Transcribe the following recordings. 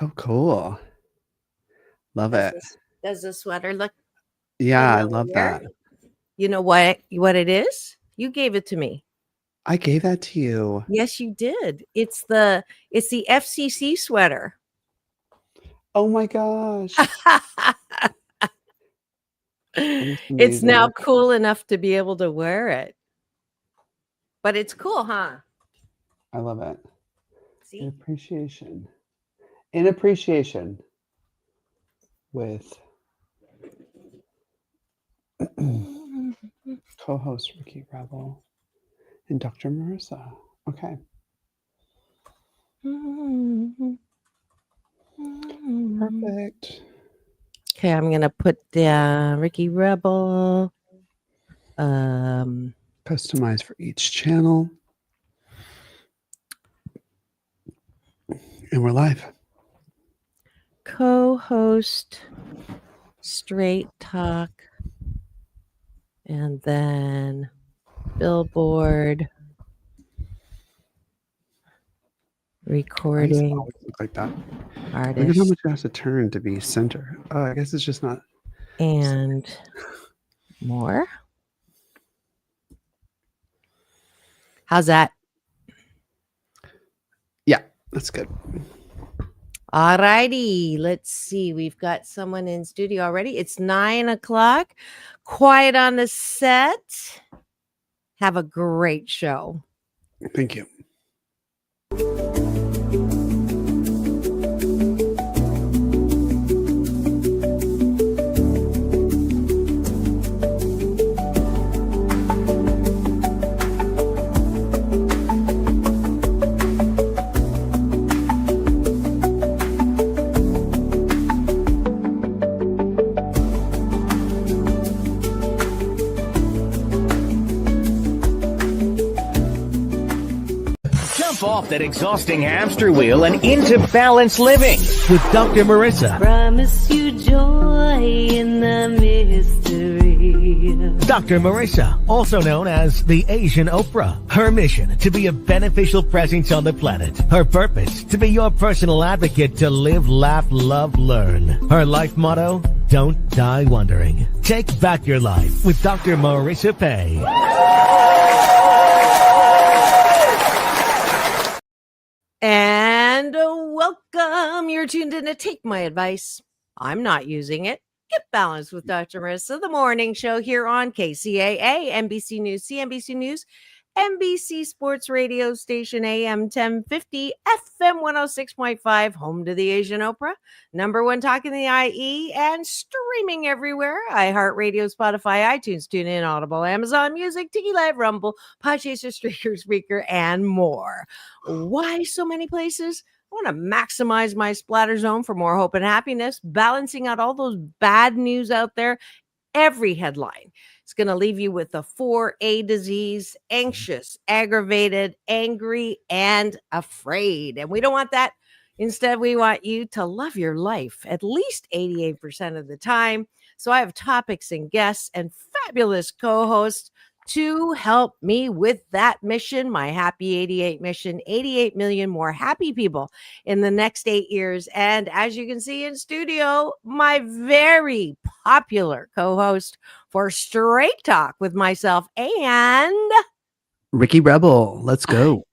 Oh, cool. Love Does it. the sweater look Yeah, I love familiar? that. You know what it is? You gave it to me. I gave that to you. Yes, you did. It's the FCC sweater. Oh my gosh. It's amazing. now Okay. cool enough to be able to wear it. But it's cool, huh? I love it. See? In appreciation. In appreciation with co-host Ricky Rebel and Dr. Marissa. Okay. Perfect. Okay, I'm gonna put Ricky Rebel. Customized for each channel. And we're live. Co-host Straight Talk, and then Billboard recording Look like that. artist. Look at how much it has to turn to be center. Oh, I guess it's just not. And more. How's that? Yeah, that's good. All righty. Let's see. We've got someone in studio already. It's 9:00. Quiet on the set. Have a great show. Thank you. Off that exhausting hamster wheel and into balanced living with Dr. Marissa. Promise you joy in the mystery. Dr. Marissa, also known as the Asian Oprah. Her mission, to be a beneficial presence on the planet. Her purpose, to be your personal advocate to live, laugh, love, learn. Her life motto, don't die wondering. Take back your life with Dr. Marissa Pay. And welcome. You're tuned in to Take My Advice. I'm not using it. Get Balanced with Dr. Marissa, the morning show here on KCAA, NBC News, CNBC News, NBC Sports Radio Station AM 1050, FM 106.5, home to the Asian Oprah, #1 talk in the IE, and streaming everywhere. iHeartRadio, Spotify, iTunes, TuneIn, Audible, Amazon Music, Tiki Live, Rumble, Podchaser, Spreaker, and more. Why so many places? I want to maximize my splatter zone for more hope and happiness, balancing out all those bad news out there. Every headline is going to leave you with the 4A disease: anxious, aggravated, angry, and afraid. And we don't want that. Instead, we want you to love your life at least 88% of the time. So I have topics and guests and fabulous co-hosts to help me with that mission, my Happy 88 mission, 88 million more happy people in the next 8 years. And as you can see in studio, my very popular co-host for Straight Talk with myself and Ricky Rebel. Let's go.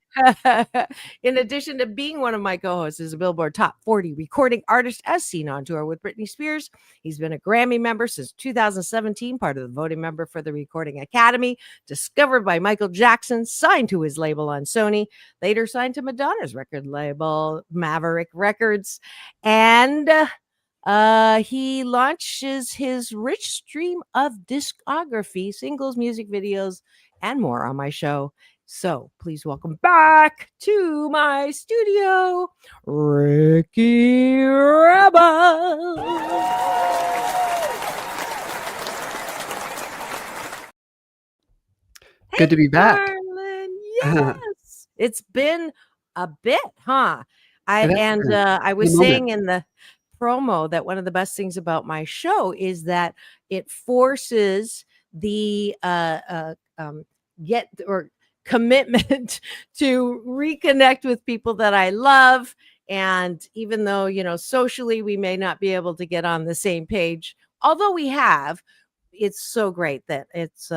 in addition to being one of my co-hosts, is a Billboard Top 40 recording artist as seen on tour with Britney Spears. He's been a Grammy member since 2017, part of the voting member for the Recording Academy, discovered by Michael Jackson, signed to his label on Sony, later signed to Madonna's record label, Maverick Records. And he launches his rich stream of discography, singles, music videos, and more on my show. So please welcome back to my studio, Ricky Rebel. Good to be back. Darling. Yes. It's been a bit, huh? I was saying in the promo that one of the best things about my show is that it forces the commitment to reconnect with people that I love And even though, socially we may not be able to get on the same page, although we have, it's so great that it's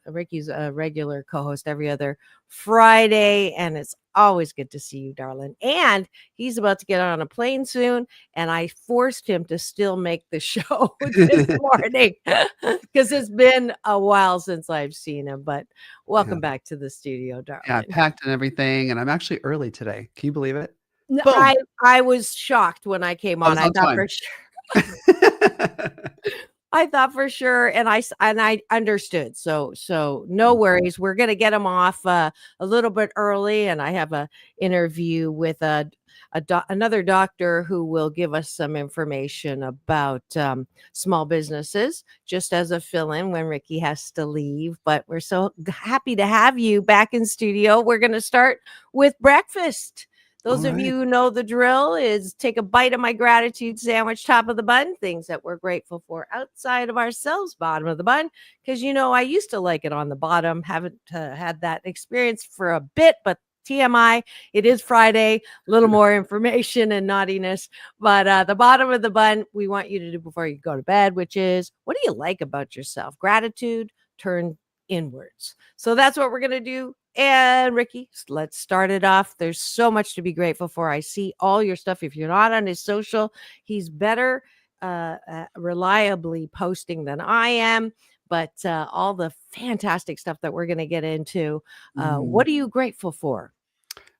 Ricky's a regular co-host every other Friday, and it's always good to see you, darling. And he's about to get on a plane soon, and I forced him to still make the show this morning because it's been a while since I've seen him. But welcome back to the studio, darling. Yeah, I packed and everything, and I'm actually early today. Can you believe it? No, Boom. I was shocked when I came on. I thought for sure. I thought for sure, and I understood. So no worries. We're gonna get him off a little bit early, and I have a interview with another doctor who will give us some information about small businesses, just as a fill-in when Ricky has to leave. But we're so happy to have you back in studio. We're gonna start with breakfast. Those of you who know the drill is take a bite of my gratitude sandwich, top of the bun, things that we're grateful for outside of ourselves, bottom of the bun. Because, I used to like it on the bottom. Haven't had that experience for a bit, but TMI, it is Friday, a little more information and naughtiness. But the bottom of the bun, we want you to do before you go to bed, which is, what do you like about yourself? Gratitude turned inwards. So that's what we're going to do. And Ricky, let's start it off. There's so much to be grateful for. I see all your stuff. If you're not on his social, he's better reliably posting than I am. But all the fantastic stuff that we're going to get into. What are you grateful for?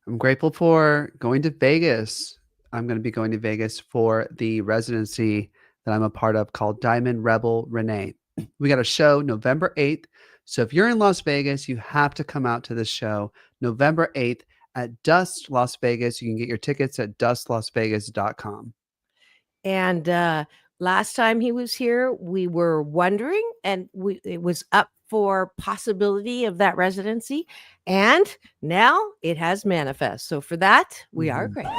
I'm grateful for going to Vegas. I'm going to be going to Vegas for the residency that I'm a part of called Diamond Rebel Renee. We got a show November 8th. So if you're in Las Vegas, you have to come out to this show November 8th at Dust Las Vegas. You can get your tickets at dustlasvegas.com. And last time he was here, we were wondering, and it was up for possibility of that residency. And now it has manifest. So for that, we are grateful.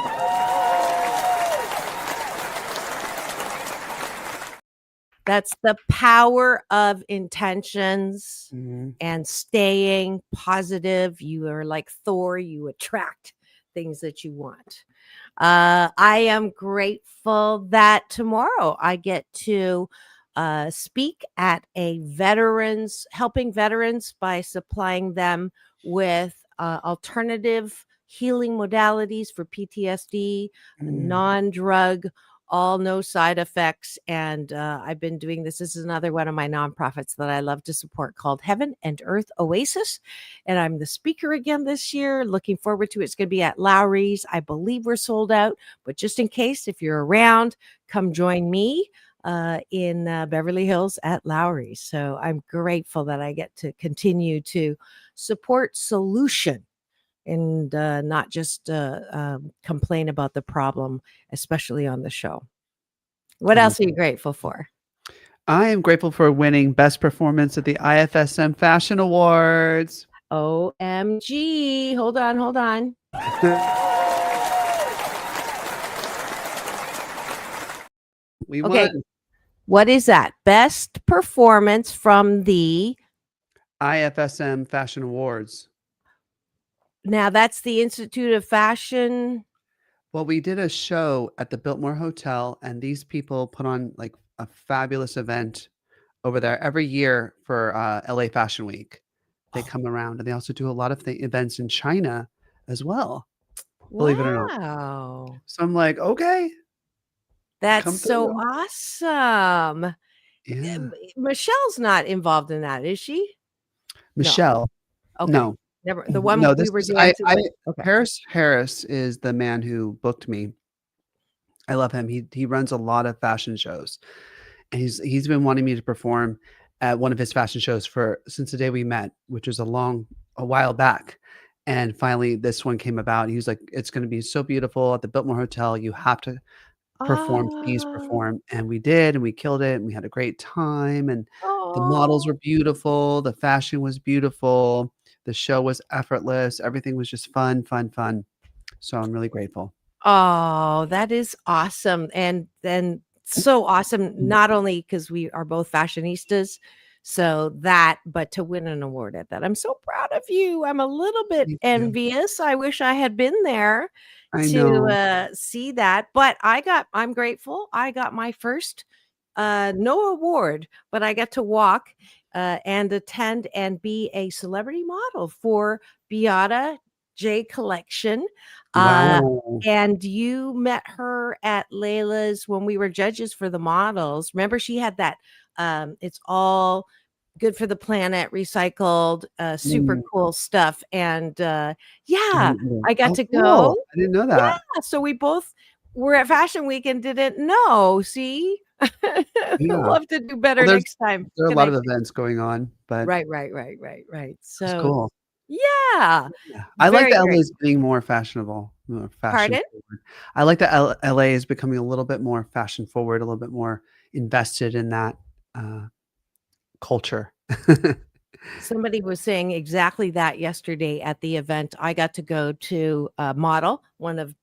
That's the power of intentions and staying positive. You are like Thor, you attract things that you want. I am grateful that tomorrow I get to speak at a helping veterans by supplying them with alternative healing modalities for PTSD, non-drug, all no side effects. And I've been doing this. This is another one of my nonprofits that I love to support called Heaven and Earth Oasis. And I'm the speaker again this year. Looking forward to it. It's going to be at Lowry's. I believe we're sold out, but just in case, if you're around, come join me in Beverly Hills at Lowry's. So I'm grateful that I get to continue to support solution and not just complain about the problem, especially on the show. What else are you grateful for? I am grateful for winning Best Performance at the IFSM Fashion Awards. OMG. Hold on. We won. What is that? Best performance from the IFSM Fashion Awards. Now that's the Institute of Fashion. Well, we did a show at the Biltmore Hotel, and these people put on like a fabulous event over there every year for LA Fashion Week. They come around, and they also do a lot of events in China as well. Believe it or not. Wow. So I'm like, okay. That's so awesome. Yeah. Michelle's not involved in that, is she? Michelle. No. Okay. No. Never. The one No, we were doing. Okay. Harris is the man who booked me. I love him. He runs a lot of fashion shows, and he's been wanting me to perform at one of his fashion shows since the day we met, which was a while back. And finally, this one came about. He was like, "It's going to be so beautiful at the Biltmore Hotel. You have to perform. Please perform." And we did, and we killed it, and we had a great time. And the models were beautiful. The fashion was beautiful. The show was effortless. Everything was just fun. So I'm really grateful. Oh, that is awesome. And then so awesome, not only because we are both fashionistas, but to win an award at that. I'm so proud of you. I'm a little bit envious. I wish I had been there. I to know. see that. But I'm grateful. I got my first no award, but I got to walk and attend and be a celebrity model for Beata J Collection. Uh, Wow. and you met her at Layla's when we were judges for the models. Remember, she had that it's all good for the planet, recycled, super Mm, cool stuff. And yeah, absolutely. I got Oh, to cool. go. I didn't know Yeah, that. so we both were at Fashion Week and didn't know. See? Yeah. Love to do Well, better next time. there are a lot of Connect. events going on, but Right. that's So, cool. yeah, Yeah. I like very that LA great. is getting more fashionable, more fashion Pardon? forward. I like that LA is becoming a little bit more fashion forward, a little bit more invested in that, uh, culture. Somebody was saying exactly that yesterday at the event. I got to go to model one of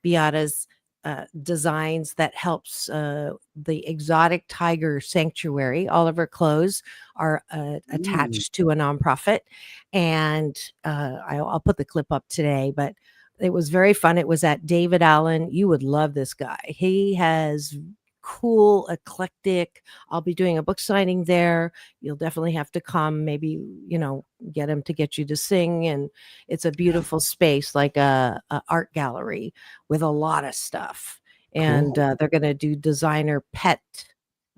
Beata's designs that helps the exotic tiger sanctuary. All of her clothes are Mm, attached to a nonprofit, and I'll put the clip up today. But it was very fun. It was at David Allen. You would love this guy. He has cool, eclectic. I'll be doing a book signing there. You'll definitely have to come. Maybe, get him to get you to sing. And it's a beautiful space, like a art gallery with a lot of stuff. And cool. they're going to do designer pet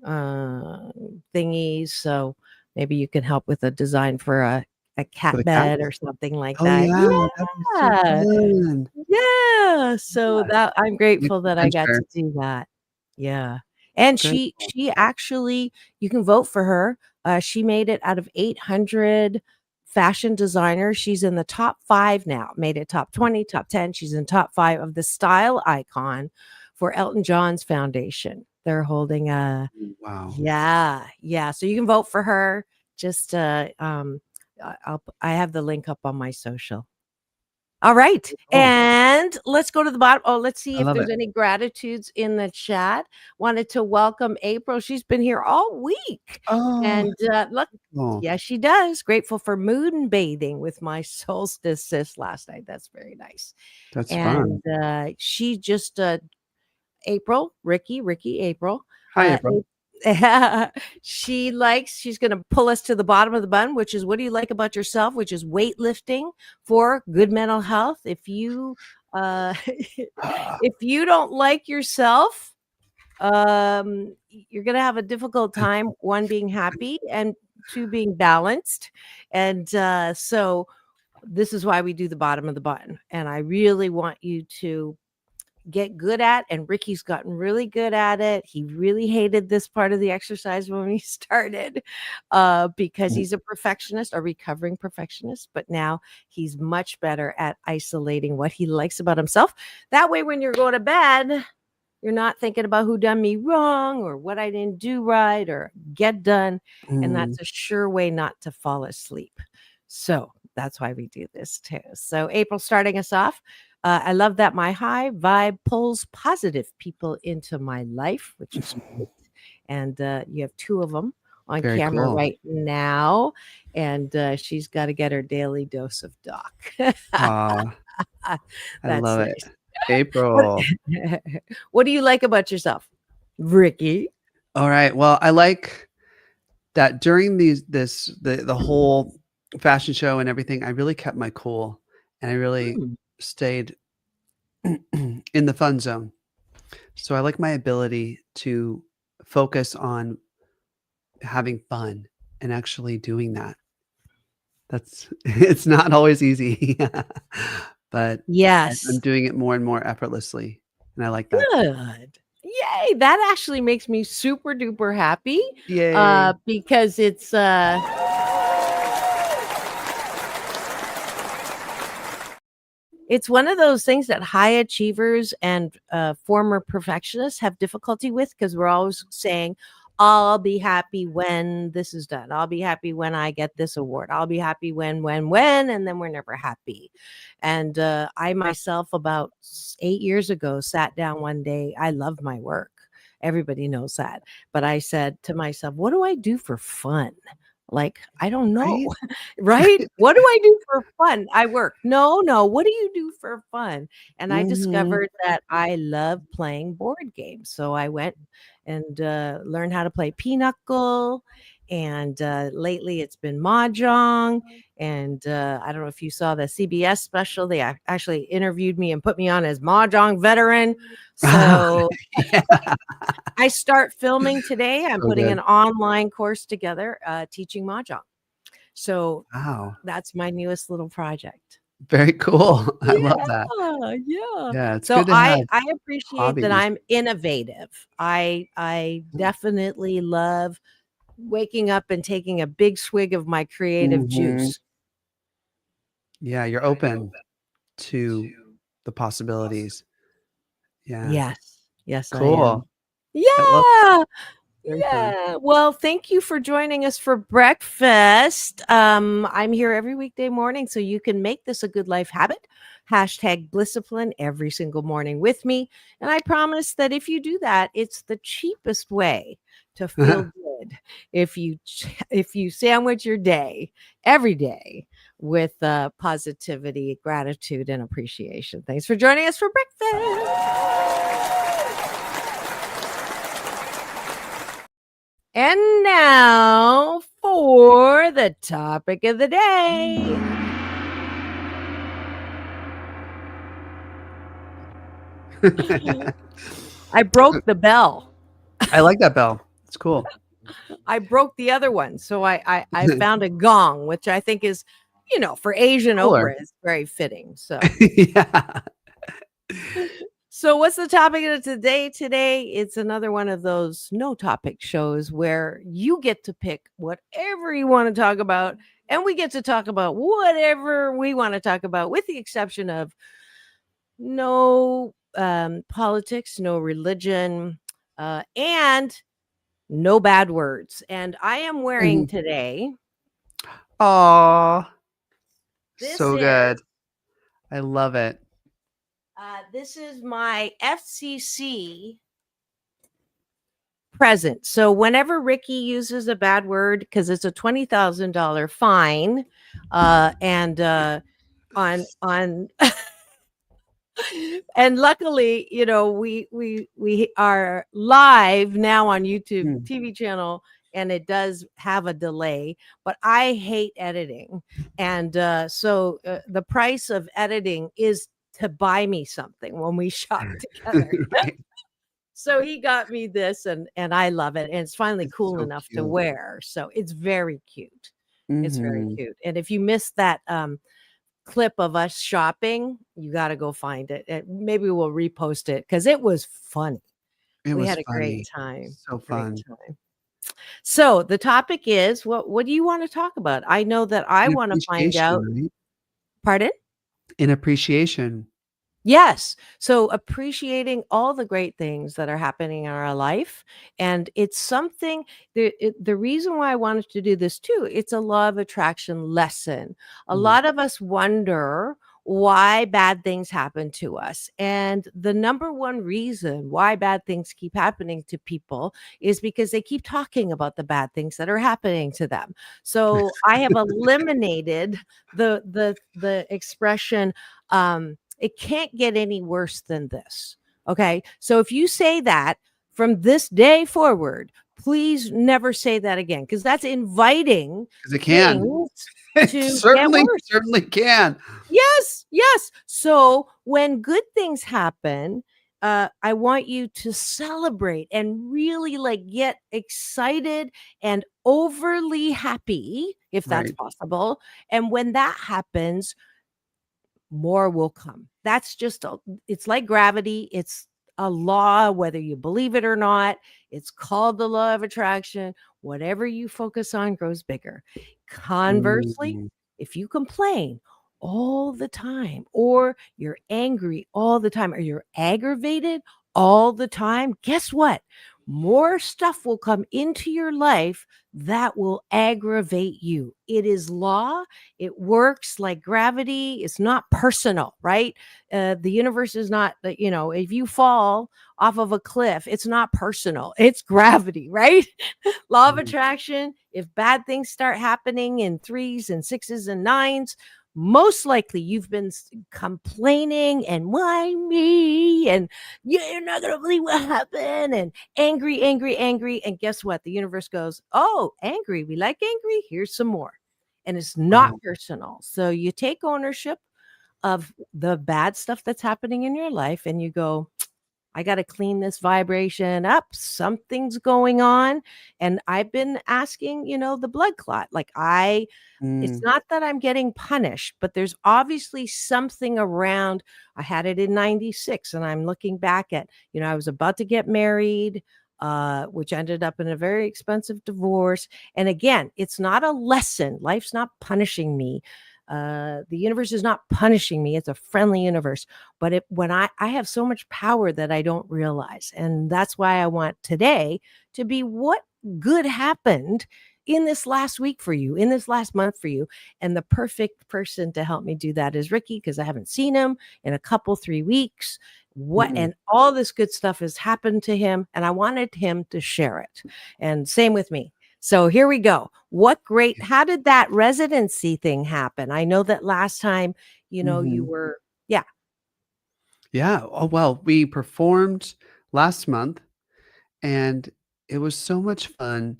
uh, thingies. So maybe you can help with a design for a For cat the bed cats? or something like Oh, that. yeah, that'd be so Yeah. fun. Yeah. So Yeah, that I'm make grateful an that I got adventure. to do that. Yeah. And Very she actually, you can vote for her. She made it out of 800 fashion designers. She's in the top 5 now. Made it top 20, top 10. She's in top 5 of the style icon for Elton John's foundation. They're holding a wow. yeah. So you can vote for her. Just I have the link up on my social. All right. Cool. And let's go to the bottom. Oh, let's see I if love there's it. any gratitudes in the chat. Wanted to welcome April. She's been here all week. Oh, And look, cool. yes, she does. Grateful for moon bathing with my solstice sis last night. That's very nice. That's fun. And she just April, Ricky, April. Hi, April. She's going to pull us to the bottom of the bun, which is what do you like about yourself, which is weightlifting for good mental health. If you if you don't like yourself, you're going to have a difficult time, one, being happy, and two, being balanced. And so this is why we do the bottom of the button. And I really want you to get good at, and Ricky's gotten really good at it. He really hated this part of the exercise when we started because Mm, he's a perfectionist, a recovering perfectionist, but now he's much better at isolating what he likes about himself. That way, when you're going to bed, you're not thinking about who done me wrong or what I didn't do right or get done. And mm. that's a sure way not to fall asleep. So that's why we do this too. So, April, starting us off. I love that my high vibe pulls positive people into my life, which is great. And you have 2 of them on Very camera cool. right now. And she's got to get her daily dose of Doc. Aw, I That's love it. nice. What, April. what do you like about yourself, Ricky? All right. Well, I like that during the whole fashion show and everything, I really kept my cool and I really Hmm. stayed in the fun zone. So I like my ability to focus on having fun and actually doing that. That's it's not always easy, but I'm Yes. doing it more and more effortlessly, and I like that. Good. Yay. That actually makes me super duper happy Yay. because it's one of those things that high achievers and former perfectionists have difficulty with because we're always saying, I'll be happy when this is done. I'll be happy when I get this award. I'll be happy when, and then we're never happy. And I myself, about 8 years ago, sat down one day. I love my work. Everybody knows that. But I said to myself, what do I do for fun? Like, I don't know. Right? Right? What do I do for fun? I work. No, no. What do you do for fun? And I Mhm. discovered that I love playing board games. So I went and learned how to play pinochle. And lately it's been mahjong. And I don't know if you saw the CBS special. They actually interviewed me and put me on as mahjong veteran. So Yeah. I start filming today. I'm So putting good. an online course together teaching mahjong. So Wow. that's my newest little project. Very cool. I love that. Yeah, yeah. Yeah, it's So good to have I appreciate that hobbies. I'm innovative. I definitely love waking up and taking a big swig of my creative Mhm. juice. Yeah, you're open to the possibilities. Yeah. Yes. Yes, I am. Cool. I love Yeah. very fun. Yeah. Well, thank you for joining us for breakfast. I'm here every weekday morning, so you can make this a good life habit. Hashtag Blisscipline every single morning with me. And I promise that if you do that, it's the cheapest way to feel good. If you sandwich your day every day with positivity, gratitude, and appreciation. Thanks for joining us for breakfast. And now for the topic of the day. I broke the bell. I like that bell. It's cool. I broke the other one. So I found a gong, which I think is, for Asian Cooler. Oprah is very fitting. So Yeah. So what's the topic of today? Today, it's another one of those no topic shows where you get to pick whatever you want to talk about, and we get to talk about whatever we want to talk about, with the exception of no politics, no religion, and no bad words. And I am wearing Mhm. today. Aw. This So is good. I love it. this is my FCC present. So whenever Ricky uses a bad word, because it's a $20,000 fine, and on and luckily, we are live now on YouTube Mm. TV channel, and it does have a delay. But I hate editing, and so the price of editing is to buy me something when we shop together. Right. So he got me this, and I love it, and it's finally It's cool so enough to cute. wear. So it's very cute. It's very Mhm. cute. And if you missed that clip of us shopping, you got to go find it. Maybe we'll repost it because it was funny. It We was had a great funny. time. So Great fun. time. So the topic is, what do you want to talk about? I know that I In want to find appreciation, out. right? Pardon? In appreciation. Yes. So appreciating all the great things that are happening in our life. And it's something, the reason why I wanted to do this too, it's a law of attraction lesson. A Mm. lot of us wonder why bad things happen to us. And the number one reason why bad things keep happening to people is because they keep talking about the bad things that are happening to them. So I have eliminated the expression, it can't get any worse than this. Okay. So if you say that from this day forward, please never say that again, because that's inviting 'Cause it can. things It to get certainly, worse. certainly can. Yes, yes. So when good things happen, I want you to celebrate and really get excited and overly happy, if that's Right. possible. And when that happens, more will come. That's just it's like gravity. It's a law, whether you believe it or not. It's called the law of attraction. Whatever you focus on grows bigger. Conversely, Mhm. if you complain all the time, or you're angry all the time, or you're aggravated all the time, guess what? more stuff will come into your life that will aggravate you. It is law. It works like gravity. It's not personal, right? The universe is not, if you fall off of a cliff, it's not personal. It's gravity, right? Law of attraction. If bad things start happening in 3s and 6s and 9s, most likely you've been complaining and why me, and you're not going to believe what happened, and angry, angry, angry. And guess what? The universe goes, oh, angry. We like angry. Here's some more. And it's not personal. So you take ownership of the bad stuff that's happening in your life and you go, I got to clean this vibration up. Something's going on. And I've been asking, the blood clot. It's not that I'm getting punished, but there's obviously something around. I had it in 96 and I'm looking back at, I was about to get married, which ended up in a very expensive divorce. And again, it's not a lesson. Life's not punishing me. The universe is not punishing me. It's a friendly universe. But when I have so much power that I don't realize. And that's why I want today to be what good happened in this last week for you, in this last month for you. And the perfect person to help me do that is Ricky, because I haven't seen him in a couple, 3 weeks. And all this good stuff has happened to him. And I wanted him to share it. And same with me. So here we go. How did that residency thing happen? I know that last time, you were, Yeah. Oh, well, we performed last month and it was so much fun.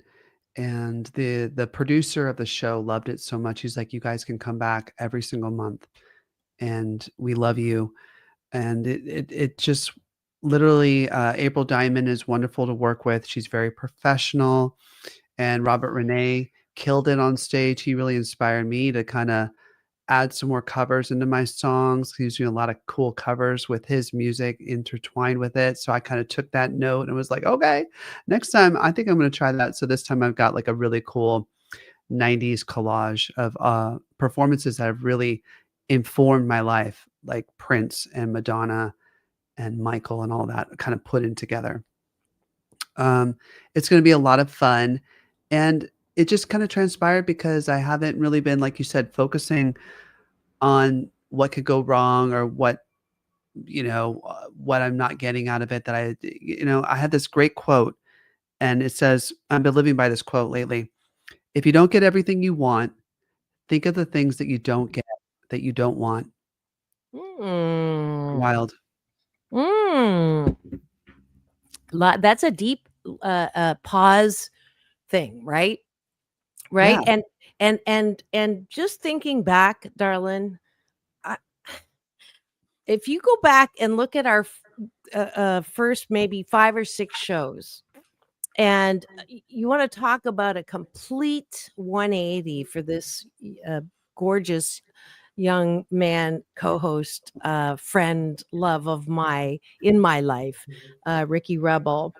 And the producer of the show loved it so much. He's like, you guys can come back every single month and we love you. And it just literally, April Diamond is wonderful to work with. She's very professional. And Robert Renee killed it on stage. He really inspired me to kind of add some more covers into my songs. He was doing a lot of cool covers with his music intertwined with it. So I kind of took that note and was like, okay, next time I think I'm going to try that. So this time I've got like a really cool 90s collage of performances that have really informed my life, like Prince and Madonna and Michael and all that kind of put in together. It's going to be a lot of fun. And it just kind of transpired because I haven't really been, like you said, focusing on what could go wrong or what I'm not getting out of it. That I had this great quote and it says, I've been living by this quote lately. If you don't get everything you want, think of the things that you don't get that you don't want. Wild. That's a deep pause thing, right? Yeah. And just thinking back, darling, if you go back and look at our first maybe 5 or 6 shows, and you want to talk about a complete 180 for this gorgeous young man, co-host, friend, love of in my life, Ricky Rebel.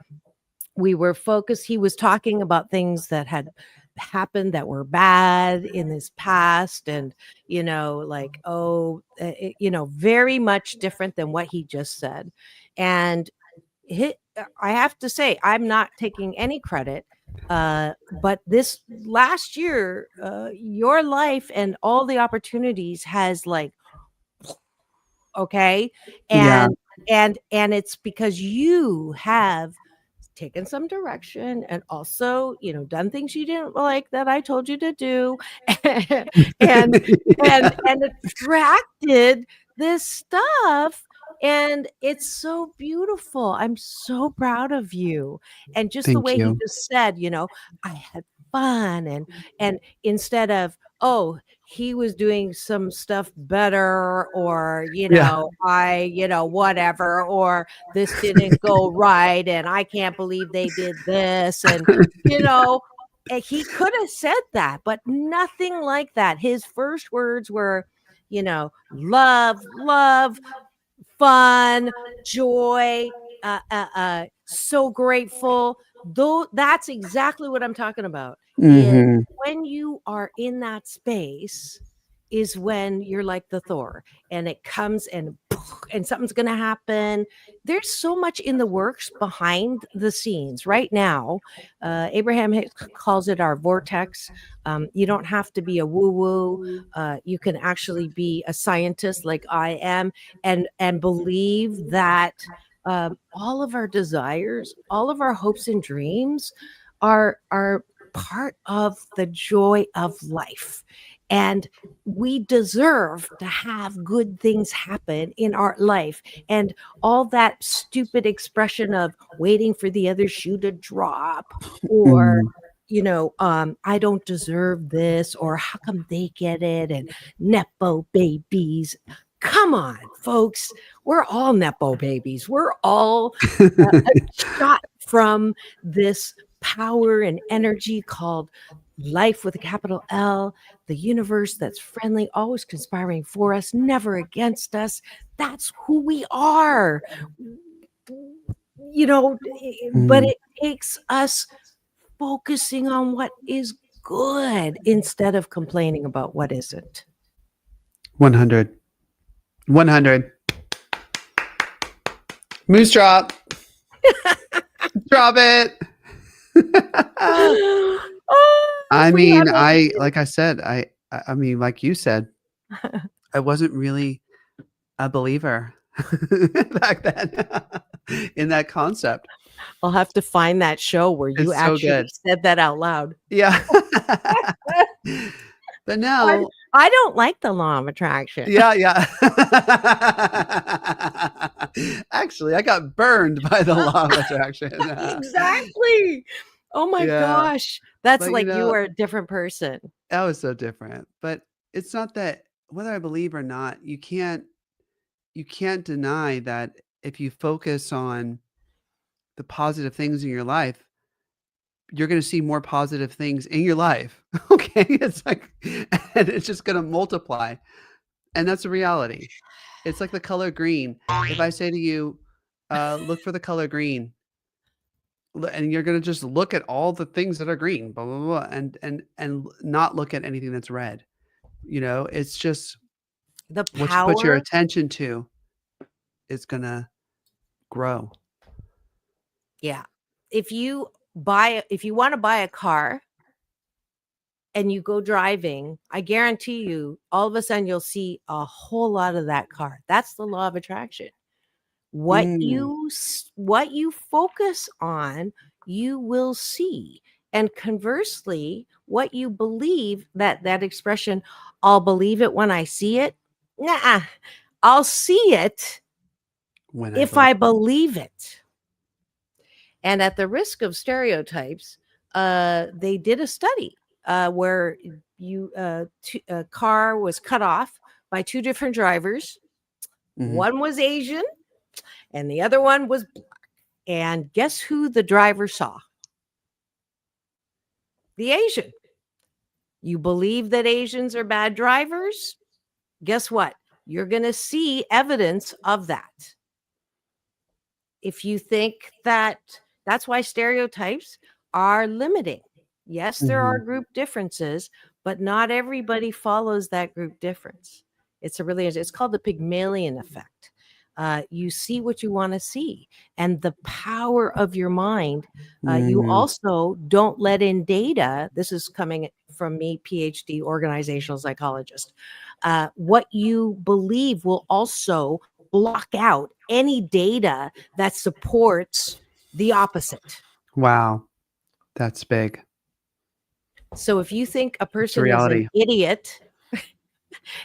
We were focused. He was talking about things that had happened that were bad in his past, and very much different than what he just said. And I have to say, I'm not taking any credit, but this last year, your life and all the opportunities has okay, and it's because you have taken some direction and also done things you didn't like that I told you to do, and attracted this stuff, and it's so beautiful. I'm so proud of you. And just the Thank way he you. just said, I had fun, and instead of, oh, he was doing some stuff better, or whatever, or this didn't go right and I can't believe they did this, and he could have said that, but nothing like that. His first words were love, fun, joy, so grateful. Though that's exactly what I'm talking about. Is when you are in that space is when you're like the Thor, and it comes and and something's going to happen. There's so much in the works behind the scenes right now. Abraham Hicks calls it our vortex. You don't have to be a woo-woo. You can actually be a scientist like I am, and believe that all of our desires, all of our hopes and dreams are part of the joy of life. And we deserve to have good things happen in our life. And all that stupid expression of waiting for the other shoe to drop, or I don't deserve this, or how come they get it, and nepo babies. Come on, folks. We're all nepo babies. We're all a shot from this power and energy called life with a capital L, the universe that's friendly, always conspiring for us, never against us. That's who we are. But it takes us focusing on what is good instead of complaining about what isn't. 100. Moose drop. Drop it. I mean, like I said, I mean, like you said, I wasn't really a believer back then in that concept. I'll have to find that show where you actually said that out loud. Yeah. But now I don't like the law of attraction. Yeah. Actually, I got burned by the law of attraction. Exactly. Oh my gosh. That's like you are a different person. That was so different. But it's not that, whether I believe or not, you can't deny that if you focus on the positive things in your life, you're going to see more positive things in your life. Okay. It's like, and it's just going to multiply. And that's a reality. It's like the color green. If I say to you, look for the color green, and you're going to just look at all the things that are green, blah, blah, blah, and not look at anything that's red. It's just the power. What you put your attention to is going to grow. Yeah. If you want to buy a car and you go driving, I guarantee you, all of a sudden you'll see a whole lot of that car. That's the law of attraction. What you focus on, you will see. And conversely, what you believe, that expression, I'll believe it when I see it. Nah, I'll see it if I believe it. And at the risk of stereotypes, they did a study where a car was cut off by two different drivers. Mm-hmm. One was Asian and the other one was black. And guess who the driver saw? The Asian. You believe that Asians are bad drivers? Guess what? You're going to see evidence of that. If you think that's why stereotypes are limiting. Yes, there are group differences, but not everybody follows that group difference. It's called the Pygmalion effect. You see what you want to see, and the power of your mind. You also don't let in data. This is coming from me, PhD, organizational psychologist. What you believe will also block out any data that supports the opposite. Wow. That's big. So if you think a person is an idiot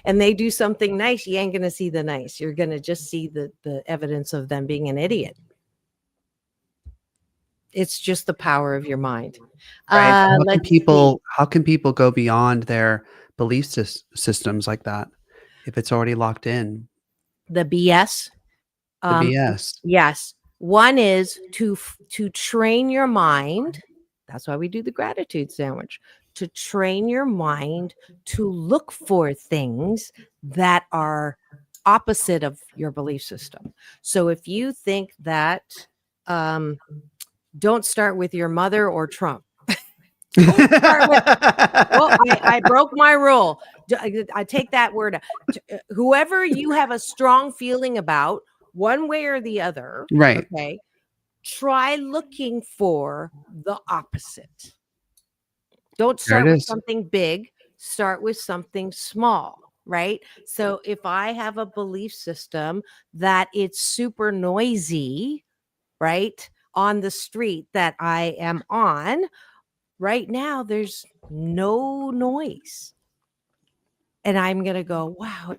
and they do something nice, you ain't going to see the nice. You're going to just see the evidence of them being an idiot. It's just the power of your mind. Right. How can people go beyond their belief systems like that if it's already locked in? The BS. BS. Yes. One is to train your mind. That's why we do the gratitude sandwich. To train your mind to look for things that are opposite of your belief system. So if you think that don't start with your mother or Trump, Don't start with, well, I broke my rule. I take that word. Whoever you have a strong feeling about, one way or the other, Right. okay, try looking for the opposite. Don't There start it with is. something big, start with something small, right? So if I have a belief system that it's super noisy, right, on the street that I am on, right now there's no noise. And I'm going to go, wow,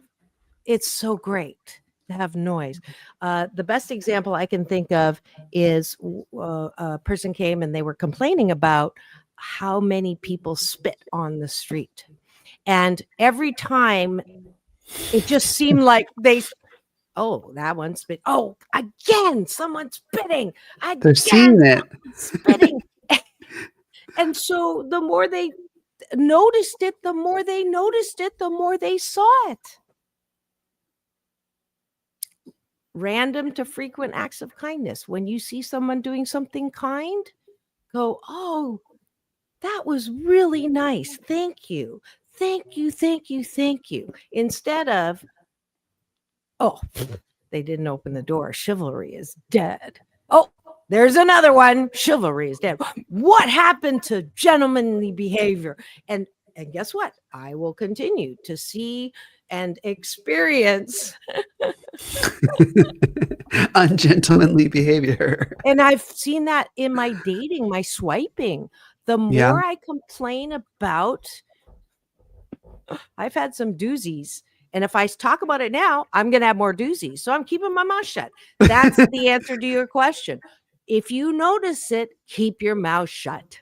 it's so great to have noise. The best example I can think of is a person came and they were complaining about how many people spit on the street. And every time it just seemed like oh, that one spit. Oh, again, someone's spitting. They're Again, seeing it. spitting. And so the more they noticed it, the more they noticed it, the more they saw it. Random to frequent acts of kindness. When you see someone doing something kind, go, oh, that was really nice. Thank you. Thank you. Thank you. Thank you. Instead of, oh, they didn't open the door. Chivalry is dead. Oh, there's another one. Chivalry is dead. What happened to gentlemanly behavior? And guess what? I will continue to see and experience. Ungentlemanly behavior. And I've seen that in my dating, my swiping. The Yeah. more I complain about, I've had some doozies. And if I talk about it now, I'm going to have more doozies. So I'm keeping my mouth shut. That's the answer to your question. If you notice it, keep your mouth shut.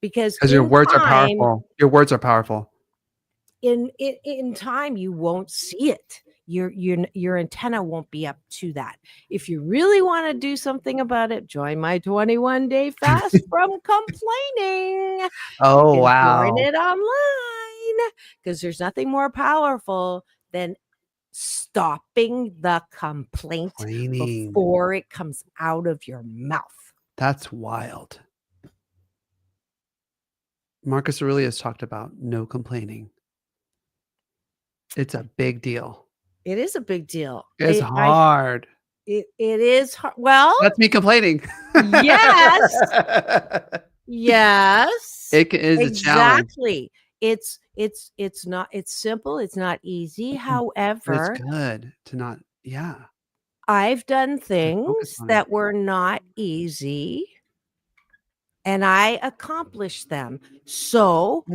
Because your words are time, powerful. Your words are powerful. in time, you won't see it. Your antenna won't be up to that. If you really want to do something about it, join my 21-day fast from complaining. Oh, You can wow. join it online because there's nothing more powerful than stopping the complaint Complaining. before it comes out of your mouth. That's wild. Marcus Aurelius talked about no complaining. It's a big deal. It is a big deal. It's hard. It is hard. Well, That's me complaining. yes. Yes. It is exactly. a challenge. It's not, it's simple. It's not easy. But However, it's good to not, yeah. I've done things on it. that were not easy and I accomplished them. So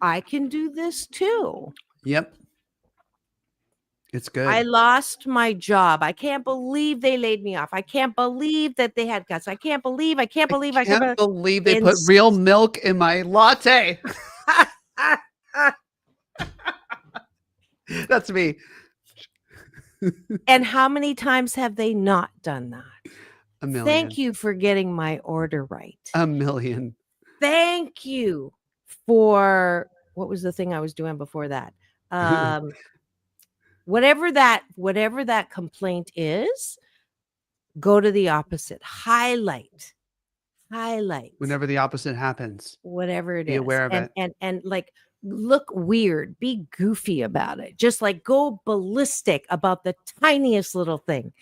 I can do this too. Yep. It's good. I lost my job. I can't believe they laid me off. I can't believe that they had cuts. I can't believe I can't believe they in put real milk in my latte. That's me. And how many times have they not done that? A million. Thank you for getting my order right. A million. Thank you for, what was the thing I was doing before that? Whatever that complaint is, go to the opposite. Highlight. Whenever the opposite happens. Whatever it is. Be aware of it. And like, look weird, be goofy about it. Just like go ballistic about the tiniest little thing.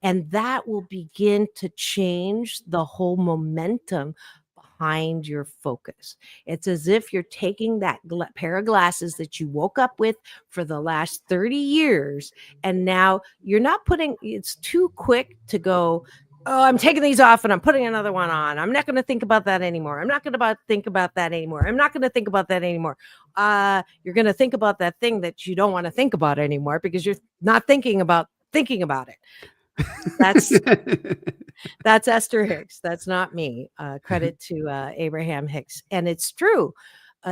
And that will begin to change the whole momentum behind your focus. It's as if you're taking that pair of glasses that you woke up with for the last 30 years. And now you're not it's too quick to go, oh, I'm taking these off and I'm putting another one on. I'm not going to think about that anymore. I'm not going to think about that anymore. I'm not going to think about that anymore. You're going to think about that thing that you don't want to think about anymore because you're not thinking about it. That's Esther Hicks. That's not me. Credit to Abraham Hicks. And it's true.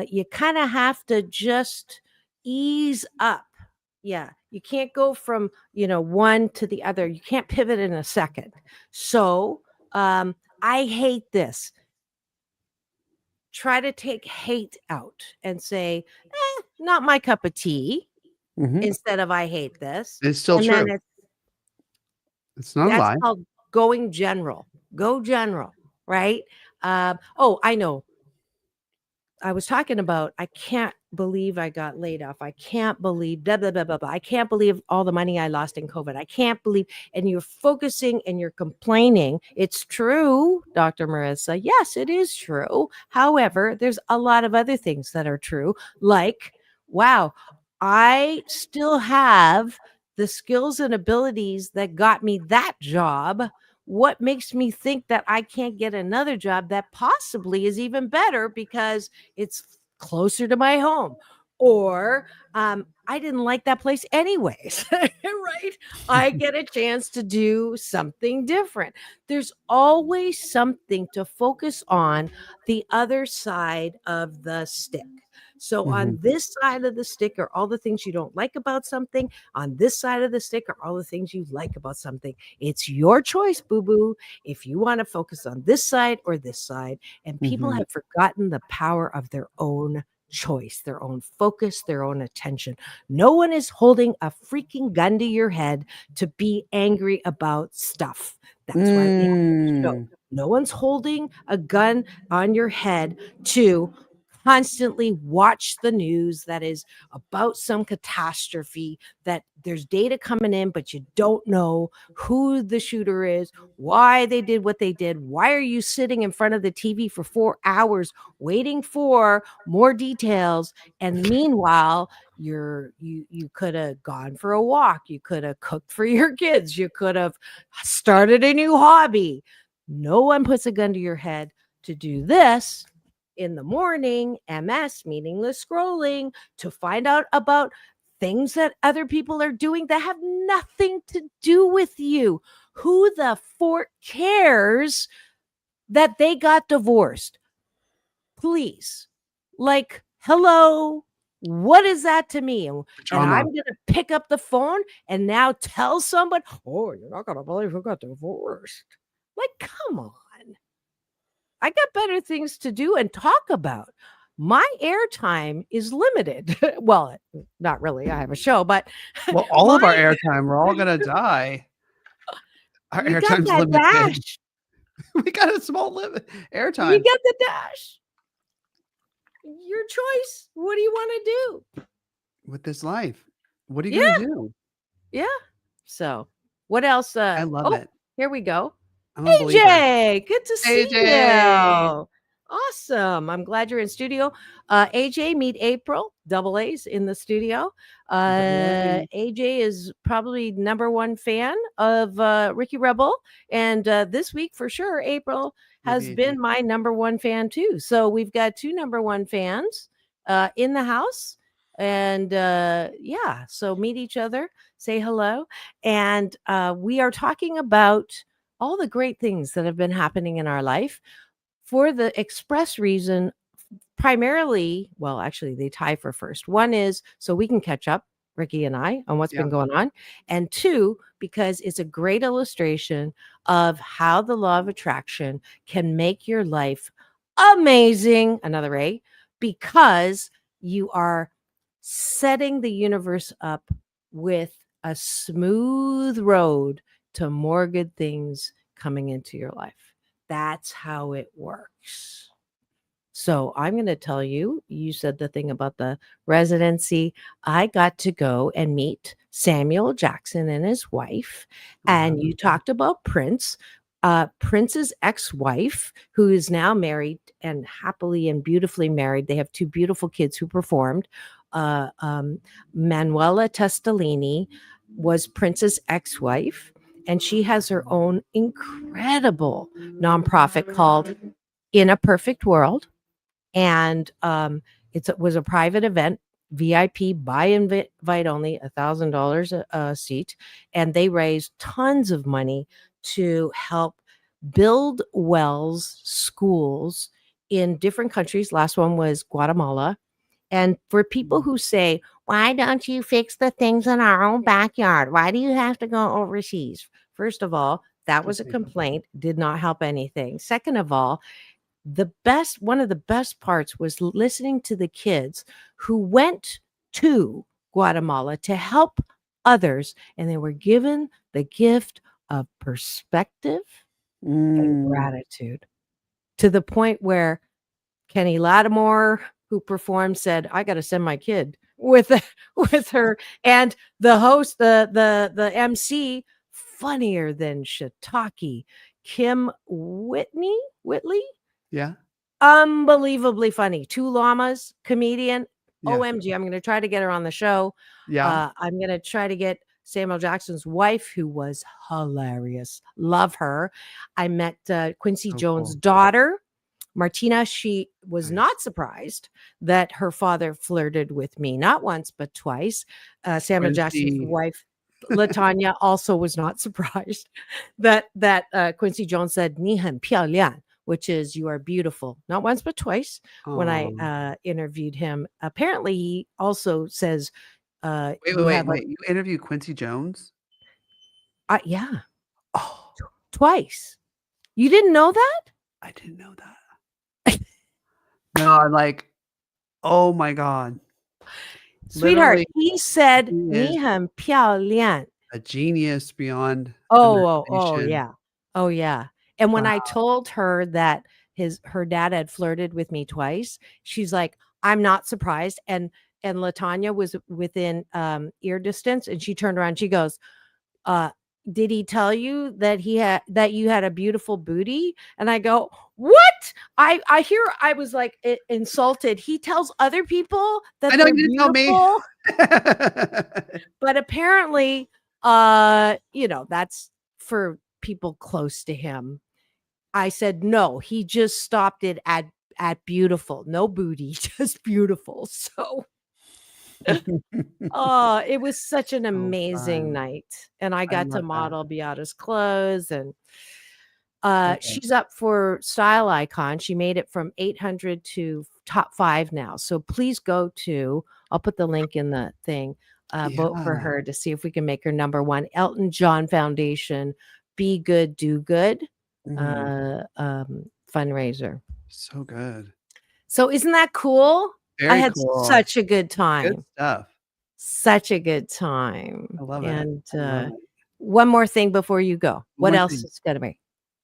You kind of have to just ease up. Yeah. You can't go from, one to the other. You can't pivot in a second. So I hate this. Try to take hate out and say, not my cup of tea, instead of I hate this. It's still true. It's not a lie. That's called going general. Go general, right? I know. I was talking about, I can't believe I got laid off. I can't believe blah, blah, blah, blah, blah. I can't believe all the money I lost in COVID. I can't believe, and you're focusing and you're complaining. It's true, Dr. Marissa. Yes, it is true. However, there's a lot of other things that are true, like, wow, I still have the skills and abilities that got me that job. What makes me think that I can't get another job that possibly is even better because it's closer to my home? Or I didn't like that place anyways, right? I get a chance to do something different. There's always something to focus on the other side of the stick. So on Mhm. this side of the stick are all the things you don't like about something. On this side of the stick are all the things you like about something. It's your choice, boo-boo, if you want to focus on this side or this side. And people Mhm. have forgotten the power of their own choice, their own focus, their own attention. No one is holding a freaking gun to your head to be angry about stuff. That's why we have this show. Mm. No one's holding a gun on your head to constantly watch the news that is about some catastrophe, that there's data coming in, but you don't know who the shooter is, why they did what they did. Why are you sitting in front of the TV for 4 hours waiting for more details? And meanwhile, you could have gone for a walk, you could have cooked for your kids, you could have started a new hobby. No one puts a gun to your head to do this in the morning, MS, meaningless scrolling, to find out about things that other people are doing that have nothing to do with you. Who the fork cares that they got divorced? Please. Like, hello. What is that to me? And I'm Drama. going to pick up the phone and now tell someone, oh, you're not going to believe who got divorced. Like, come on. I got better things to do and talk about. My airtime is limited. Well, not really. I have a show, but Well, all of our my airtime, we're all gonna die. Our you got airtime's that limited. dash. We got a small limit You airtime get the dash. Your choice. What do you want to do? with this life. What are you Yeah, gonna do? yeah. So, what else? I love it. Here we go. I'm a believer. AJ, good to see AJ. you. Awesome. I'm glad you're in studio. AJ, meet April, double A's in the studio. Double A. AJ is probably number one fan of Ricky Rebel. And this week, for sure, April Love has you, been AJ. my number one fan too. So we've got two number one fans in the house. And yeah, so meet each other, say hello. And we are talking about all the great things that have been happening in our life for the express reason, primarily, well, actually, they tie for first. One is so we can catch up, Ricky and I, on what's Yeah. been going on. And two, because it's a great illustration of how the law of attraction can make your life amazing. Another A, because you are setting the universe up with a smooth road to more good things coming into your life. That's how it works. So I'm going to tell you, you said the thing about the residency. I got to go and meet Samuel Jackson and his wife. And you talked about Prince. Prince's ex-wife, who is now married and happily and beautifully married. They have two beautiful kids who performed. Manuela Testolini was Prince's ex-wife, and she has her own incredible nonprofit called In a Perfect World. And it was a private event, VIP, by invite only, $1,000 a seat. And they raised tons of money to help build wells, schools in different countries. Last one was Guatemala. And for people who say, why don't you fix the things in our own backyard? Why do you have to go overseas? First of all, that was a complaint, did not help anything. Second of all, one of the best parts was listening to the kids who went to Guatemala to help others, and they were given the gift of perspective and gratitude, to the point where Kenny Lattimore, who performed said, I got to send my kid with her. And the host, the MC, funnier than shiitake, Kim Whitley. Yeah. Unbelievably funny. 2 llamas, comedian. Yeah. OMG, I'm going to try to get her on the show. Yeah. I'm going to try to get Samuel Jackson's wife, who was hilarious. Love her. I met Quincy So Jones' cool. daughter, Martina. She was Nice. not surprised that her father flirted with me, not once, but twice. Samuel Jackson's Quincy. wife, LaTanya, also was not surprised that Quincy Jones said, 你很漂亮, which is you are beautiful, not once, but twice. When I interviewed him, apparently he also says, Wait. You interviewed Quincy Jones? yeah, Oh, twice. You didn't know that? I didn't know that. No, I'm like, oh my God. Sweetheart, Literally, he said, he 你 is 很漂亮. a genius beyond Oh, imagination. yeah. Oh, yeah. And when I Wow. told her that her dad had flirted with me twice, she's like, I'm not surprised. And LaTanya was within ear distance, and she turned around. She goes, did he tell you that you had a beautiful booty? And I go, what? I hear, I was like insulted. He tells other people that I know they're you didn't tell me. beautiful, but apparently, that's for people close to him. I said, no, he just stopped it at beautiful, no booty, just beautiful. So it was such an amazing fun. night. And I got to love that. model Beata's clothes. And Okay. she's up for Style Icon. She made it from 800 to top 5 now. So please go to, I'll put the link in the thing, vote for Yeah. her to see if we can make her number 1. Elton John Foundation, Be Good, Do Good fundraiser. So good. So isn't that cool? Very I had cool. such a good time. Good stuff. Such a good time. I love it. And I love it. one more thing before you go. What One else thing. is going to be?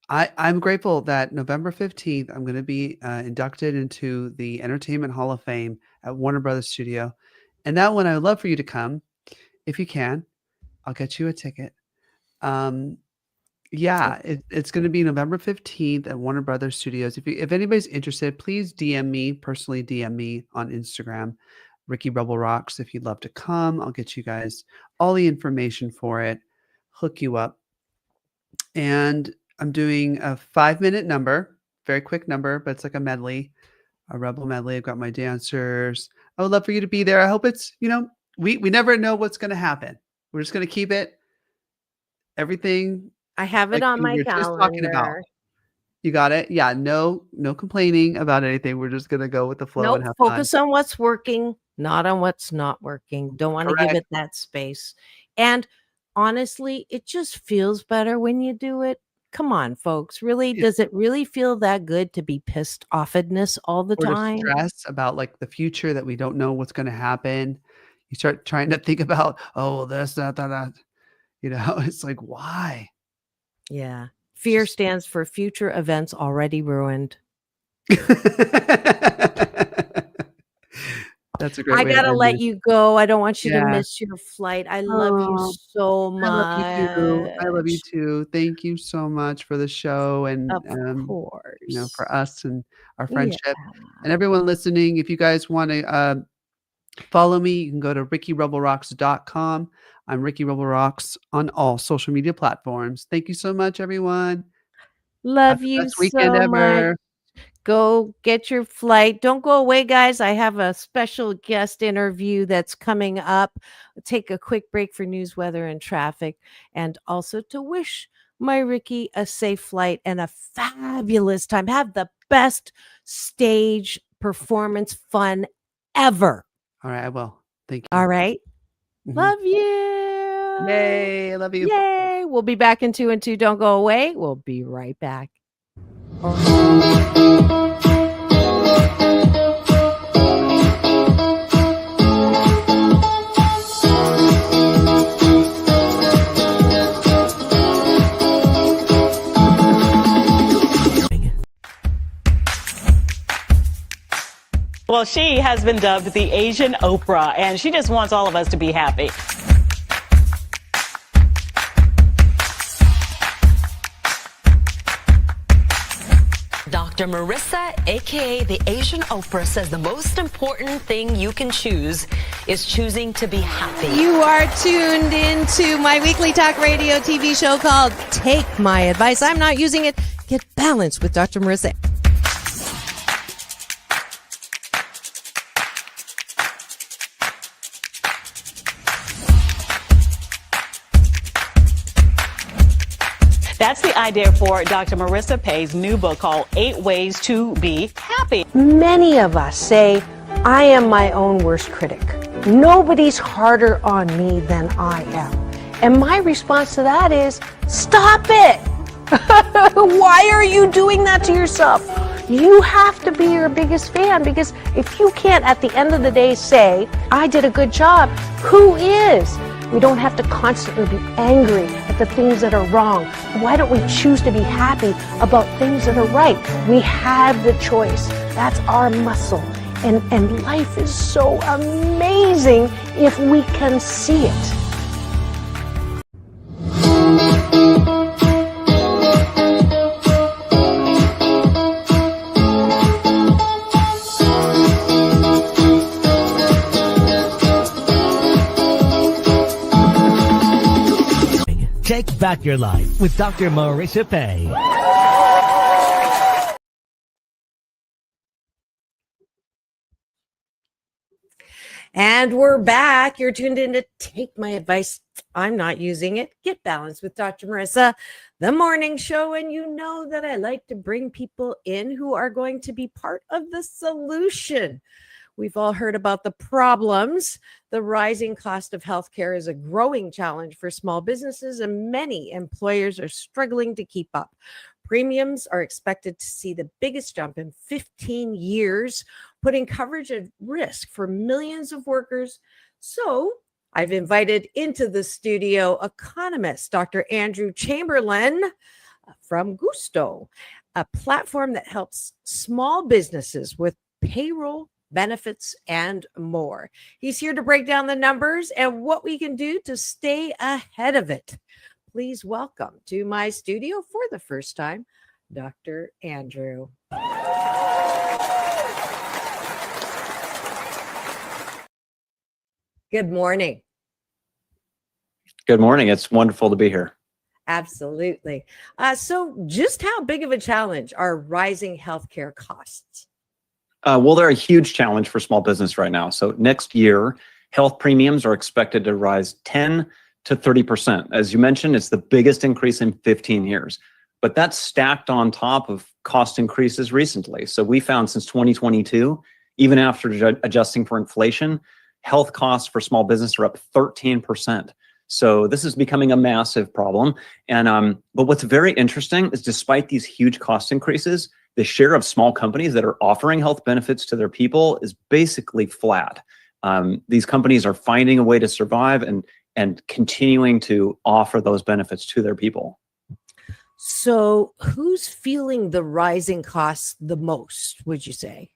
I'm grateful that November 15th, I'm going to be inducted into the Entertainment Hall of Fame at Warner Brothers Studio. And that one, I would love for you to come. If you can, I'll get you a ticket. Yeah, it's going to be November 15th at Warner Brothers Studios. If anybody's interested, please personally DM me on Instagram, Ricky Rebel Rocks. If you'd love to come, I'll get you guys all the information for it, hook you up. And I'm doing a 5-minute number, very quick number, but it's like a medley, a Rebel medley. I've got my dancers. I would love for you to be there. I hope it's, we never know what's going to happen. We're just going to keep it everything. I have it Like on we my were just talking about. calendar. You got it? Yeah, no complaining about anything. We're just going to go with the flow and Nope. have Focus fun. on what's working, not on what's not working. Don't want to give Correct. it that space. And honestly, it just feels better when you do it. Come on, folks. Really, Yeah. does it really feel that good to be pissed offedness all the Or to time? stress about like the future that we don't know what's going to happen. You start trying to think about, oh, this, that. It's like, why? Yeah. Fear Just- stands for future events already ruined. That's a great I way to gotta end let this. you go. I don't want you to Yeah. miss your flight. I love you Oh, so I love you too. I love you much. too. Thank you so much for the show and Of course. for us and our Yeah. friendship. And everyone listening, if you guys want to follow me, you can go to rickyrebelrocks.com. I'm Ricky Rebel Rocks on all social media platforms. Thank you so much, everyone. Love Have the you best weekend so much. ever. Go get your flight. Don't go away, guys. I have a special guest interview that's coming up. We'll take a quick break for news, weather, and traffic, and also to wish my Ricky a safe flight and a fabulous time. Have the best stage performance fun ever. All right, I will. Thank you. All right. Mhm. Love you. Yay. I love you. Yay. We'll be back in 2 and 2. Don't go away. We'll be right back. Well, she has been dubbed the Asian Oprah, and she just wants all of us to be happy. Dr. Marissa, aka the Asian Oprah, says the most important thing you can choose is choosing to be happy. You are tuned into my weekly talk radio TV show called Take My Advice. I'm not using it. Get balanced with Dr. Marissa. That's the idea for Dr. Marissa Pay's new book called 8 Ways to Be Happy. Many of us say, I am my own worst critic. Nobody's harder on me than I am. And my response to that is, stop it! Why are you doing that to yourself? You have to be your biggest fan, because if you can't at the end of the day say, I did a good job, who is? We don't have to constantly be angry at the things that are wrong. Why don't we choose to be happy about things that are right? We have the choice. That's our muscle. And life is so amazing if we can see it. Take back your life with Dr. Marissa Pay. And we're back. You're tuned in to Take My Advice. I'm not using it. Get balanced with Dr. Marissa, the morning show. And you know that I like to bring people in who are going to be part of the solution. We've all heard about the problems. The rising cost of healthcare is a growing challenge for small businesses, and many employers are struggling to keep up. Premiums are expected to see the biggest jump in 15 years, putting coverage at risk for millions of workers. So I've invited into the studio economist Dr. Andrew Chamberlain from Gusto, a platform that helps small businesses with payroll, benefits, and more. He's here to break down the numbers and what we can do to stay ahead of it. Please welcome to my studio for the first time, Dr. Andrew. Good morning. Good morning. It's wonderful to be here. Absolutely. So just how big of a challenge are rising healthcare costs? Well, they're a huge challenge for small business right now. So next year, health premiums are expected to rise 10 to 30%. As you mentioned, it's the biggest increase in 15 years. But that's stacked on top of cost increases recently. So we found since 2022, even after adjusting for inflation, health costs for small business are up 13%. So this is becoming a massive problem. And but what's very interesting is despite these huge cost increases, the share of small companies that are offering health benefits to their people is basically flat. These companies are finding a way to survive and continuing to offer those benefits to their people. So who's feeling the rising costs the most, would you say?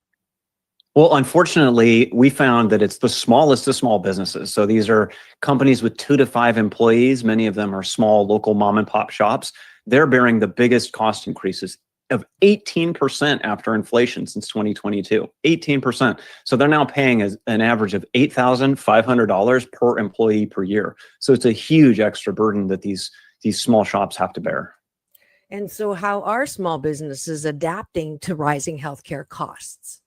Well, unfortunately, we found that it's the smallest of small businesses. So these are companies with 2 to 5 employees. Many of them are small local mom and pop shops. They're bearing the biggest cost increases of 18% after inflation since 2022, 18%. So they're now paying an average of $8,500 per employee per year. So it's a huge extra burden that these small shops have to bear. And so how are small businesses adapting to rising healthcare costs?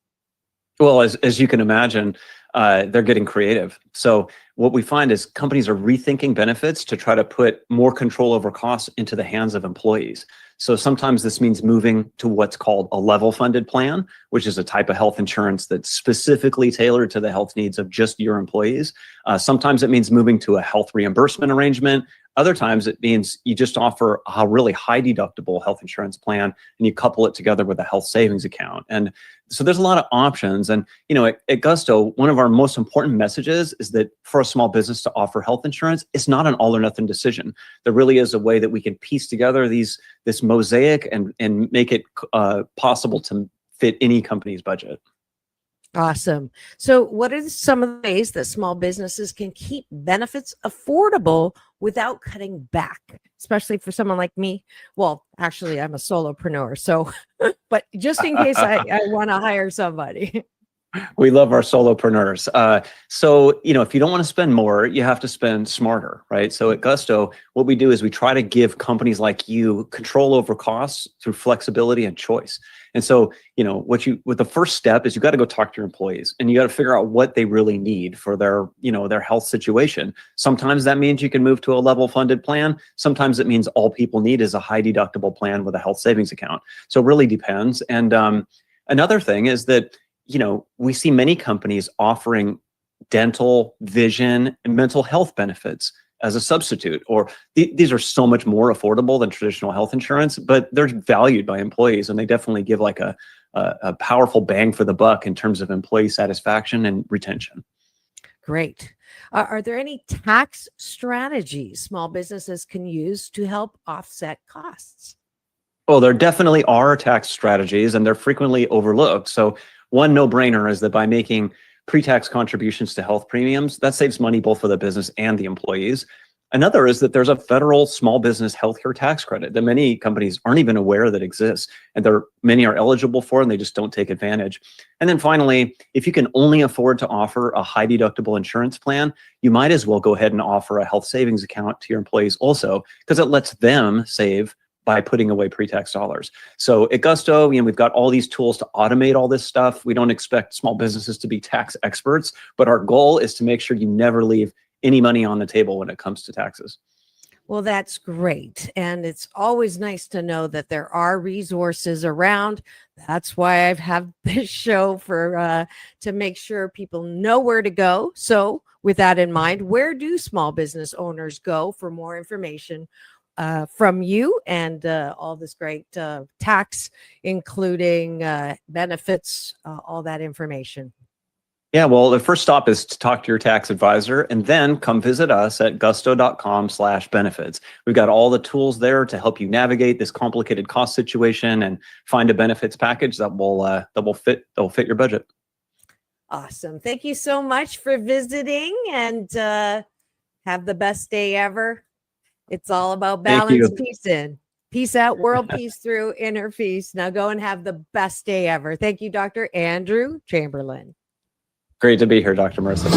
Well, as you can imagine, they're getting creative. So what we find is companies are rethinking benefits to try to put more control over costs into the hands of employees. So sometimes this means moving to what's called a level funded plan, which is a type of health insurance that's specifically tailored to the health needs of just your employees. Sometimes it means moving to a health reimbursement arrangement. Other times it means you just offer a really high deductible health insurance plan and you couple it together with a health savings account. And so there's a lot of options. And, you know, at Gusto, one of our most important messages is that for a small business to offer health insurance, it's not an all or nothing decision. There really is a way that we can piece together this mosaic and make it possible to fit any company's budget. Awesome. So, what are some of the ways that small businesses can keep benefits affordable without cutting back, especially for someone like me? Well, actually, I'm a solopreneur. So, but just in case I want to hire somebody. We love our solopreneurs. So, if you don't want to spend more, you have to spend smarter, right? So at Gusto, what we do is we try to give companies like you control over costs through flexibility and choice. And so, what the first step is you got to go talk to your employees and you got to figure out what they really need for their health situation. Sometimes that means you can move to a level funded plan. Sometimes it means all people need is a high deductible plan with a health savings account. So it really depends. And another thing is that we see many companies offering dental, vision, and mental health benefits as a substitute, or these are so much more affordable than traditional health insurance, but they're valued by employees and they definitely give like a powerful bang for the buck in terms of employee satisfaction and retention. Great. Are there any tax strategies small businesses can use to help offset costs? Oh, there definitely are tax strategies and they're frequently overlooked. So one no-brainer is that by making pre-tax contributions to health premiums, that saves money both for the business and the employees. Another is that there's a federal small business healthcare tax credit that many companies aren't even aware that exists, and many are eligible for, and they just don't take advantage. And then finally, if you can only afford to offer a high deductible insurance plan, you might as well go ahead and offer a health savings account to your employees also, because it lets them save by putting away pre-tax dollars. So at Gusto, we've got all these tools to automate all this stuff. We don't expect small businesses to be tax experts, but our goal is to make sure you never leave any money on the table when it comes to taxes. Well, that's great. And it's always nice to know that there are resources around. That's why I've had this show to make sure people know where to go. So with that in mind, where do small business owners go for more information from you and all this great tax, including benefits, all that information? Yeah, well, the first stop is to talk to your tax advisor and then come visit us at gusto.com/benefits. We've got all the tools there to help you navigate this complicated cost situation and find a benefits package that will fit your budget. Awesome. Thank you so much for visiting and have the best day ever. It's all about balance, peace in, peace out, world peace through, inner peace. Now go and have the best day ever. Thank you, Dr. Andrew Chamberlain. Great to be here, Dr. Marissa.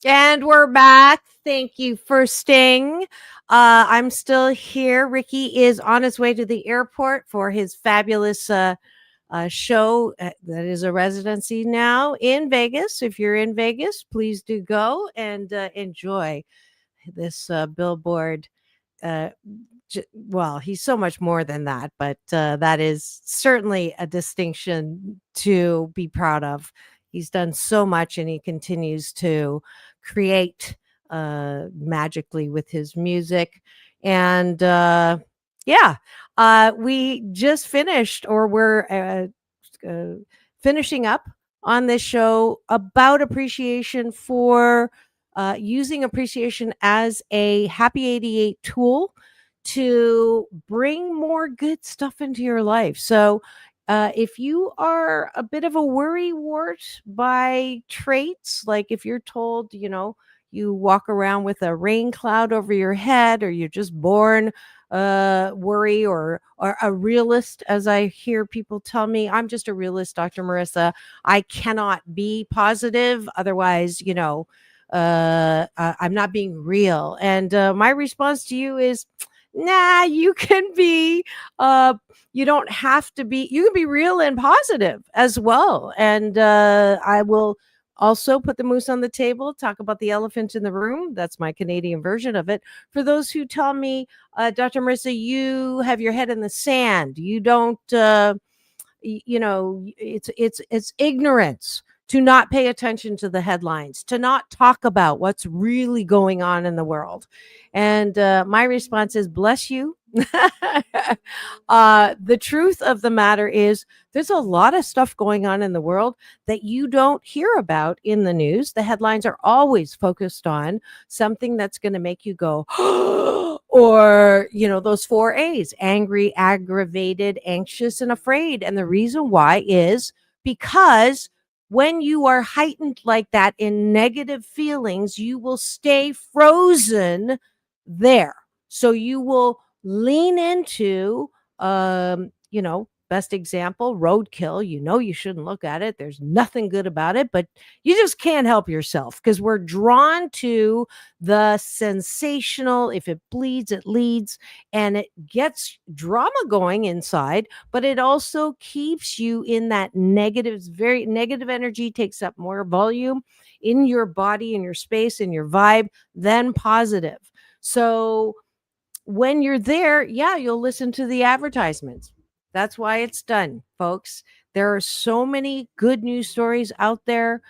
And we're back. Thank you for staying. I'm still here. Ricky is on his way to the airport for his fabulous show that is a residency now in Vegas. If you're in Vegas, please do go and enjoy this billboard. Well, he's so much more than that, but that is certainly a distinction to be proud of. He's done so much and he continues to create magically with his music. And we just finished, or we're finishing up on this show about appreciation for using appreciation as a Happy 88 tool to bring more good stuff into your life. So if you are a bit of a worrywart by traits, like if you're told, you walk around with a rain cloud over your head, or you're just born worry, or a realist, as I hear people tell me, I'm just a realist, Dr. Marissa. I cannot be positive. Otherwise, I'm not being real. And my response to you is, nah, you can be, you don't have to be, you can be real and positive as well. And I will also put the moose on the table, talk about the elephant in the room. That's my Canadian version of it. For those who tell me, Dr. Marissa, you have your head in the sand. You don't, it's ignorance to not pay attention to the headlines, to not talk about what's really going on in the world. And my response is, bless you. The truth of the matter is, there's a lot of stuff going on in the world that you don't hear about in the news. The headlines are always focused on something that's going to make you go, or, those 4 A's: angry, aggravated, anxious, and afraid. And the reason why is because when you are heightened like that in negative feelings, you will stay frozen there. So you will lean into, best example, roadkill. You shouldn't look at it. There's nothing good about it, but you just can't help yourself because we're drawn to the sensational. If it bleeds, it leads, and it gets drama going inside, but it also keeps you in that negative, very negative energy, takes up more volume in your body, in your space, in your vibe than positive. So when you're there, you'll listen to the advertisements. That's why it's done, folks. There are so many good news stories out there,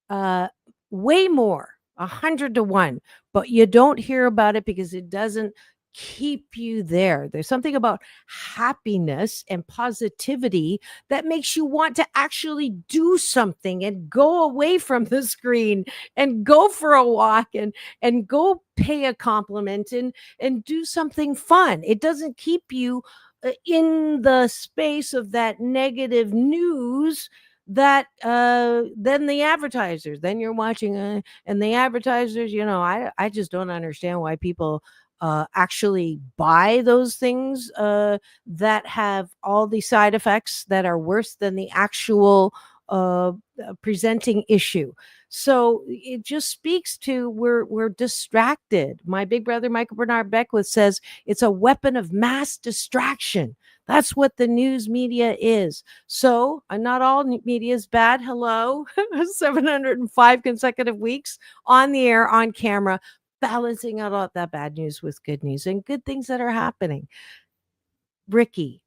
way more, 100 to 1, but you don't hear about it because it doesn't keep you there. There's something about happiness and positivity that makes you want to actually do something and go away from the screen and go for a walk and go pay a compliment and do something fun. It doesn't keep you in the space of that negative news that then the advertisers, then you're watching and the advertisers, I just don't understand why people actually buy those things that have all the side effects that are worse than the actual presenting issue. So it just speaks to we're distracted. My big brother Michael Bernard Beckwith says it's a weapon of mass distraction. That's what the news media is. So not all media is bad. Hello, 705 consecutive weeks on the air, on camera, balancing out all that bad news with good news and good things that are happening. Ricky,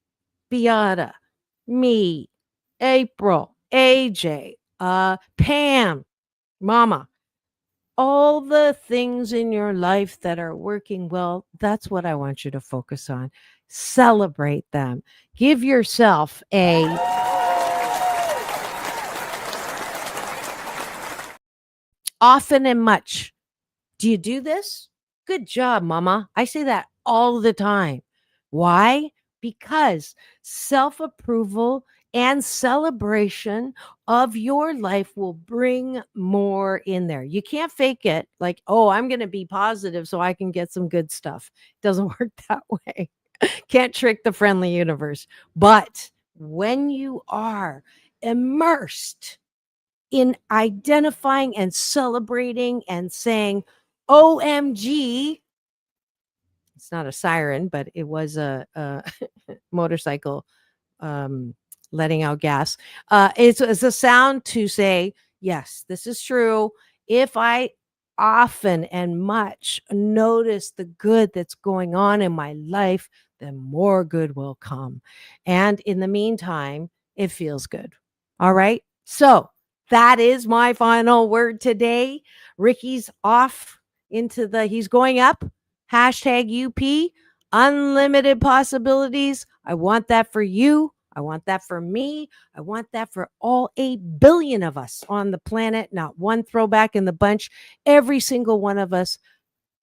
Beata, me, April, AJ, Pam, Mama, all the things in your life that are working well, that's what I want you to focus on. Celebrate them. Give yourself a often and much. Do you do this? Good job, Mama. I say that all the time. Why? Because self-approval and celebration of your life will bring more in there. You can't fake it like, oh, I'm going to be positive so I can get some good stuff. It doesn't work that way. Can't trick the friendly universe. But when you are immersed in identifying and celebrating and saying, OMG, it's not a siren, but it was a motorcycle letting out gas. It's a sound to say, yes, this is true. If I often and much notice the good that's going on in my life, then more good will come. And in the meantime, it feels good. All right. So that is my final word today. Ricky's off into he's going up. #UP, unlimited possibilities. I want that for you. I want that for me. I want that for all 8 billion of us on the planet. Not one throwback in the bunch. Every single one of us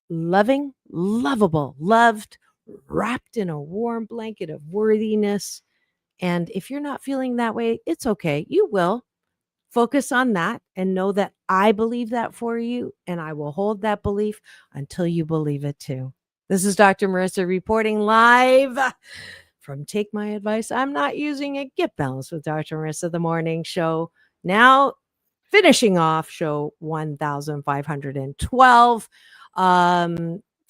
loving, lovable, loved, wrapped in a warm blanket of worthiness. And if you're not feeling that way, it's okay. You will. Focus on that and know that I believe that for you, and I will hold that belief until you believe it too. This is Dr. Marissa reporting live from Take My Advice. I'm not using it. Get Balanced with Dr. Marissa, the morning show. Now, finishing off show 1512.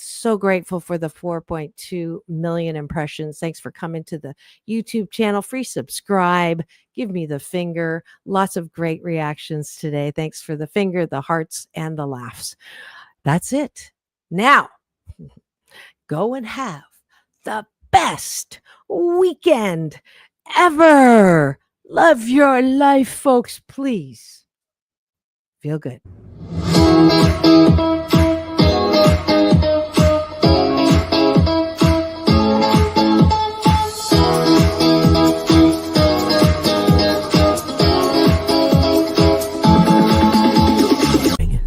So grateful for the 4.2 million impressions. Thanks for coming to the YouTube channel. Free subscribe. Give me the finger. Lots of great reactions today. Thanks for the finger, the hearts, and the laughs. That's it. Now, go and have the best weekend ever. Love your life, folks, please. Feel good.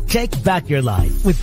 Take back your life with